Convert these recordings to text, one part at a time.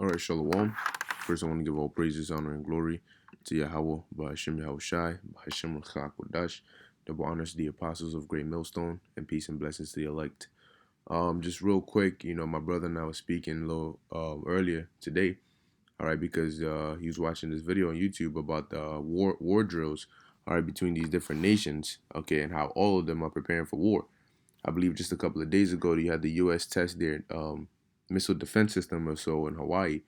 All right, Shalom. First, I want to give all praises, honor, and glory to Yahweh, Ba'ashem Yahushai, Ba'ashem Rachak Wadash. Double honors to the apostles of Great Millstone, and peace and blessings to the elect. Just real quick, my brother and I was speaking a little earlier today, all right, because he was watching this video on YouTube about the war drills, all right, between these different nations, okay, and how all of them are preparing for war. I believe just a couple of days ago, you had the U.S. test their missile defense system or so in Hawaii,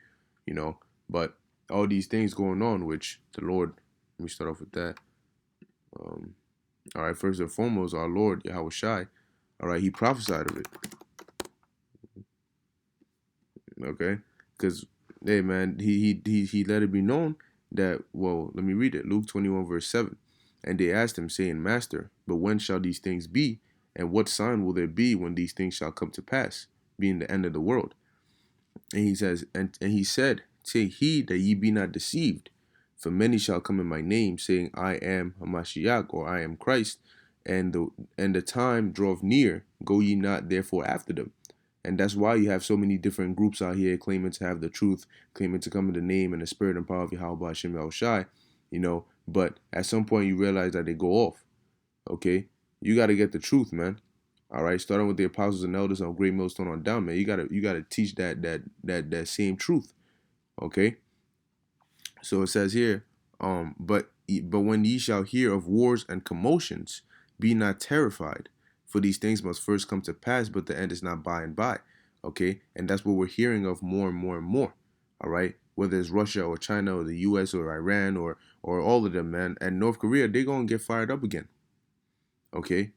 you know. But all these things going on, which the Lord, let me start off with that. All right, first and foremost, our Lord, Yahweh Shai, all right, he prophesied of it, okay? Because, hey, man, he let it be known that, well, let me read it. Luke 21, verse 7. And they asked him, saying, Master, but when shall these things be? And what sign will there be when these things shall come to pass, being the end of the world? And he says, and he said, Take heed that ye be not deceived, for many shall come in my name, saying, I am Hamashiach, or I am Christ, and the time draweth near. Go ye not therefore after them. And that's why you have so many different groups out here claiming to have the truth, claiming to come in the name and the spirit and power of Yahweh Hashem Yahushai, but at some point you realize that they go off. Okay? You got to get the truth, man. All right, starting with the apostles and elders on Great Millstone on down, man. You gotta teach that same truth. Okay. So it says here, but when ye shall hear of wars and commotions, be not terrified, for these things must first come to pass, but the end is not by and by. Okay, and that's what we're hearing of more and more and more. All right, whether it's Russia or China or the U.S. or Iran or all of them, man, and North Korea, they're gonna get fired up again. Okay.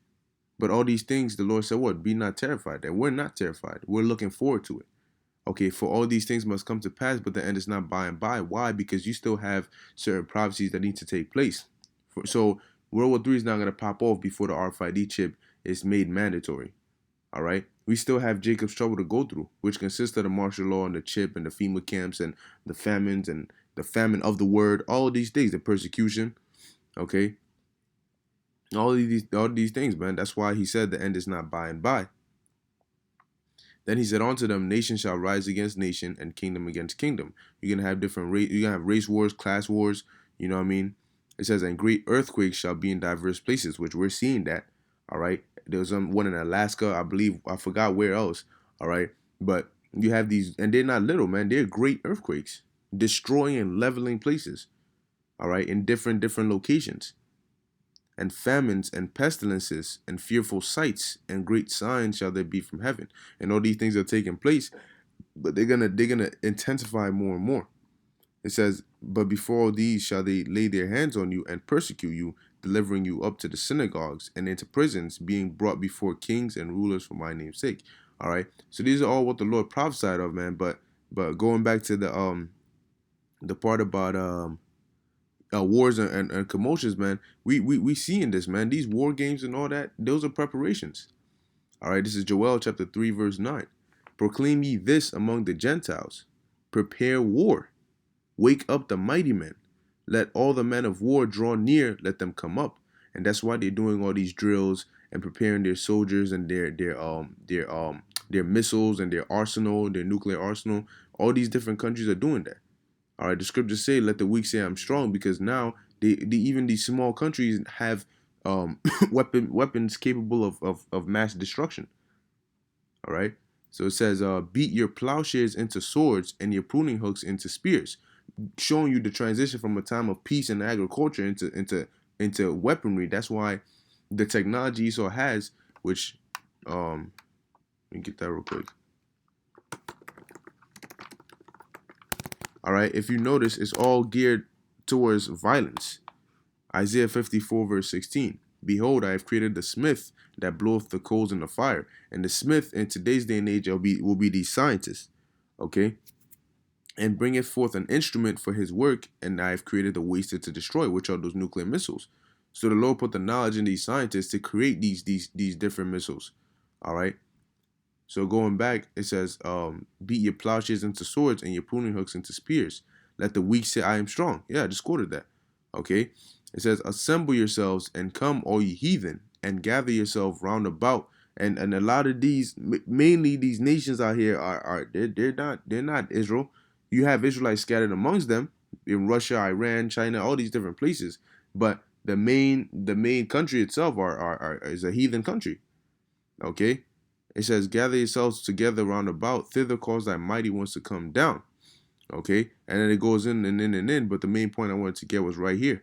But all these things, the Lord said, what? Be not terrified. And we're not terrified. We're looking forward to it. Okay, for all these things must come to pass, but the end is not by and by. Why? Because you still have certain prophecies that need to take place. So World War III is not going to pop off before the RFID chip is made mandatory. All right? We still have Jacob's trouble to go through, which consists of the martial law and the chip and the FEMA camps and the famines and the famine of the word, all of these things, the persecution. Okay? All these things, man. That's why he said the end is not by and by. Then he said unto them, nation shall rise against nation and kingdom against kingdom. You're gonna have you're gonna have race wars, class wars, you know what I mean? It says, and great earthquakes shall be in diverse places, which we're seeing that. All right. There was one in Alaska, I believe, I forgot where else. All right. But you have these, and they're not little, man. They're great earthquakes, destroying and leveling places. All right, in different locations. And famines and pestilences and fearful sights and great signs shall there be from heaven. And all these things are taking place, but they're gonna intensify more and more. It says, but before all these shall they lay their hands on you and persecute you, delivering you up to the synagogues and into prisons, being brought before kings and rulers for my name's sake. All right. So these are all what the Lord prophesied of, man. But going back to the part about wars and commotions, man. We seeing this, man. These war games and all that, those are preparations. All right, this is Joel chapter 3, verse 9. Proclaim ye this among the Gentiles. Prepare war. Wake up the mighty men. Let all the men of war draw near, let them come up. And that's why they're doing all these drills and preparing their soldiers and their missiles and their arsenal, their nuclear arsenal. All these different countries are doing that. All right, the scriptures say, "Let the weak say I'm strong," because now even these small countries have weapons capable of mass destruction. All right, so it says, "Beat your plowshares into swords and your pruning hooks into spears," showing you the transition from a time of peace and agriculture into weaponry. That's why the technology Esau has, which let me get that real quick. All right, if you notice, it's all geared towards violence. Isaiah 54, verse 16. Behold, I have created the smith that bloweth the coals in the fire. And the smith in today's day and age will be these scientists. Okay? And bringeth forth an instrument for his work, and I have created the waster to destroy, which are those nuclear missiles. So the Lord put the knowledge in these scientists to create these different missiles. All right? So going back, it says, beat your plowshares into swords and your pruning hooks into spears. Let the weak say, I am strong. Yeah, I just quoted that. Okay. It says, assemble yourselves and come, all ye heathen, and gather yourselves round about. And a lot of these, mainly these nations out here they're not Israel. You have Israelites scattered amongst them in Russia, Iran, China, all these different places. But the main country itself is a heathen country. Okay? It says, gather yourselves together round about, thither cause thy mighty ones to come down. Okay? And then it goes in and in and in, but the main point I wanted to get was right here.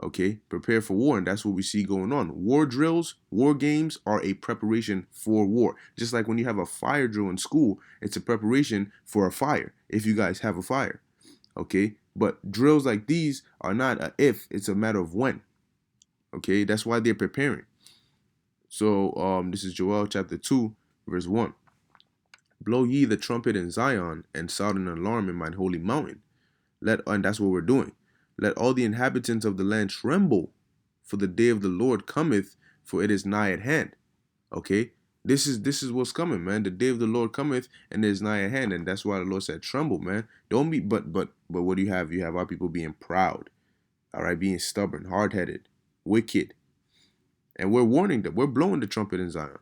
Okay? Prepare for war, and that's what we see going on. War drills, war games are a preparation for war. Just like when you have a fire drill in school, it's a preparation for a fire, if you guys have a fire. Okay? But drills like these are not a if, it's a matter of when. Okay? That's why they're preparing. So this is Joel chapter 2, verse 1. Blow ye the trumpet in Zion, and sound an alarm in mine holy mountain. And that's what we're doing. Let all the inhabitants of the land tremble, for the day of the Lord cometh, for it is nigh at hand. Okay? This is what's coming, man. The day of the Lord cometh, and it is nigh at hand. And that's why the Lord said, tremble, man. Don't be but what do you have? You have our people being proud, all right, being stubborn, hard-headed, wicked. And we're warning them. We're blowing the trumpet in Zion.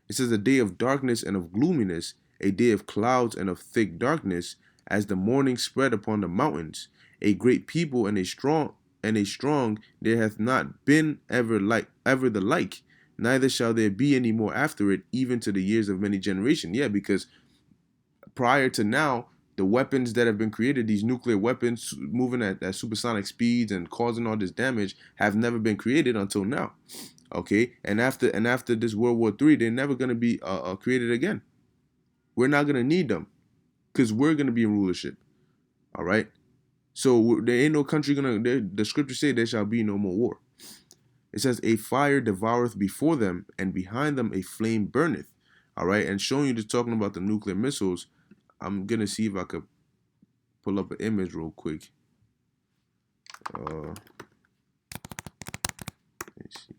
It says a day of darkness and of gloominess, a day of clouds and of thick darkness, as the morning spread upon the mountains. A great people and a strong there hath not been ever the like, neither shall there be any more after it, even to the years of many generations. Yeah, because prior to now, the weapons that have been created, these nuclear weapons moving at supersonic speeds and causing all this damage, have never been created until now. Okay, and after this World War III, they're never gonna be created again. We're not gonna need them because we're gonna be in rulership. All right. So there ain't no country gonna. The scriptures say there shall be no more war. It says a fire devoureth before them, and behind them a flame burneth. All right, and showing you just talking about the nuclear missiles. I'm gonna see if I could pull up an image real quick. Let's see.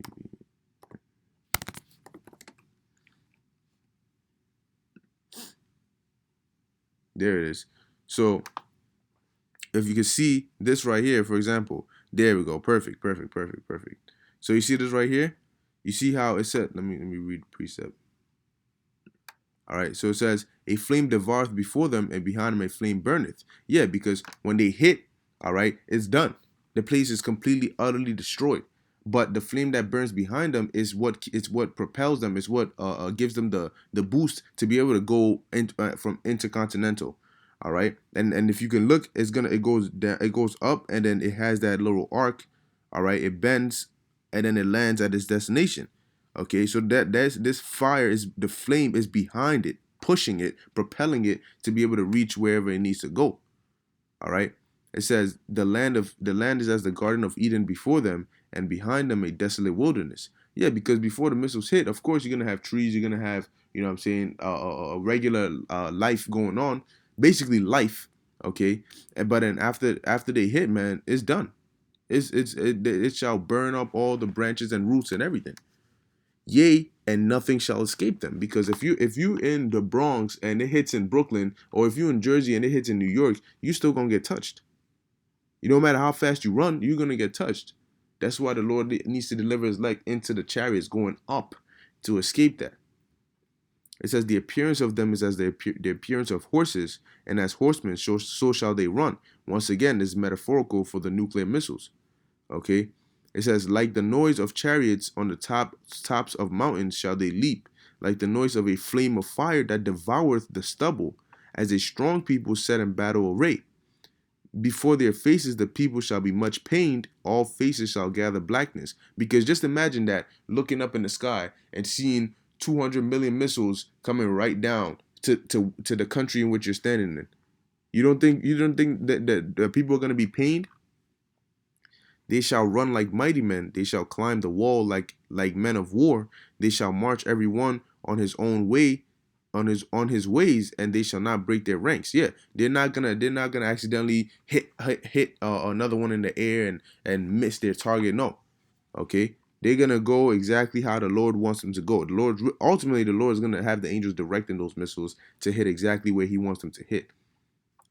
There it is. So if you can see this right here, for example, there we go. Perfect, perfect, perfect, perfect. So you see this right here? You see how it said, let me read the precept. All right, so it says, a flame devoureth before them, and behind them a flame burneth. Yeah, because when they hit, all right, it's done. The place is completely, utterly destroyed. But the flame that burns behind them is what propels them, is what gives them the boost to be able to go from intercontinental. All right, and if you can look, it goes down, it goes up, and then it has that little arc. All right, it bends, and then it lands at its destination. Okay, so that's this fire is the flame is behind it, pushing it, propelling it to be able to reach wherever it needs to go. All right. It says the land is as the Garden of Eden before them, and behind them a desolate wilderness. Yeah, because before the missiles hit, of course you're gonna have trees, you're gonna have, you know what I'm saying, a regular life going on, basically life. Okay, but then after they hit, man, it's done. It shall burn up all the branches and roots and everything. Yea, and nothing shall escape them. Because if you in the Bronx and it hits in Brooklyn, or if you in Jersey and it hits in New York, you still gonna get touched. You no matter how fast you run, you're gonna get touched. That's why the Lord needs to deliver his leg into the chariots going up to escape that. It says the appearance of them is as the appearance of horses, and as horsemen, so shall they run. Once again, this is metaphorical for the nuclear missiles. Okay, it says, like the noise of chariots on the tops of mountains shall they leap, like the noise of a flame of fire that devoureth the stubble, as a strong people set in battle array. Before their faces the people shall be much pained, all faces shall gather blackness. Because just imagine that, looking up in the sky and seeing 200 million missiles coming right down to the country in which you're standing in. You don't think that people are going to be pained? They shall run like mighty men. They shall climb the wall like men of war. They shall march every one on his own way, on his ways, and they shall not break their ranks. Yeah, they're not gonna accidentally hit another one in the air and miss their target. No, okay. They're gonna go exactly how the Lord wants them to go. The Lord is gonna have the angels directing those missiles to hit exactly where He wants them to hit.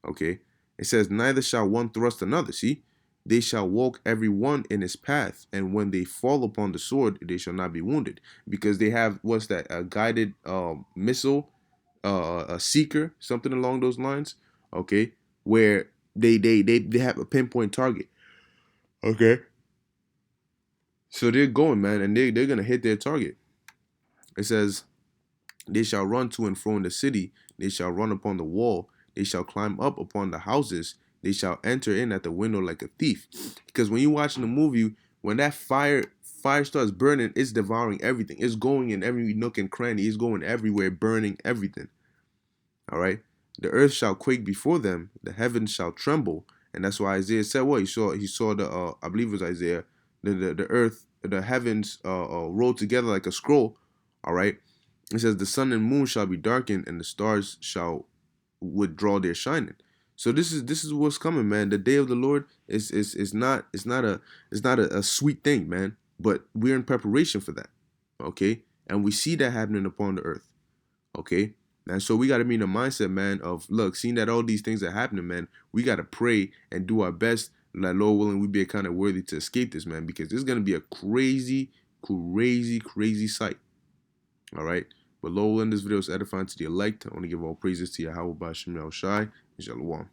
Okay. It says, neither shall one thrust another. See, they shall walk every one in his path, and when they fall upon the sword, they shall not be wounded, because they have what's that? A guided missile, a seeker, something along those lines. Okay. where they have a pinpoint target. Okay. So they're going, man, and they're gonna hit their target. It says, they shall run to and fro in the city, they shall run upon the wall, they shall climb up upon the houses, they shall enter in at the window like a thief. Because when you're watching the movie, when that fire starts burning, it's devouring everything. It's going in every nook and cranny. It's going everywhere, burning everything. All right. The earth shall quake before them, the heavens shall tremble, and that's why Isaiah said what he saw the I believe it was Isaiah, the earth, the heavens rolled together like a scroll. All right. It says the sun and moon shall be darkened, and the stars shall withdraw their shining. So this is what's coming, man. The day of the Lord is not a sweet thing, man. But we're in preparation for that, okay? And we see that happening upon the earth, okay? And so we got to be in the mindset, man, of look, seeing that all these things are happening, man, we got to pray and do our best, that Lord willing, we be kind of worthy to escape this, man, because it's going to be a crazy, crazy, crazy sight. All right. But Lord willing, this video is edifying to the elect. I want to give all praises to Yahweh Bashim El Shai and Shalom.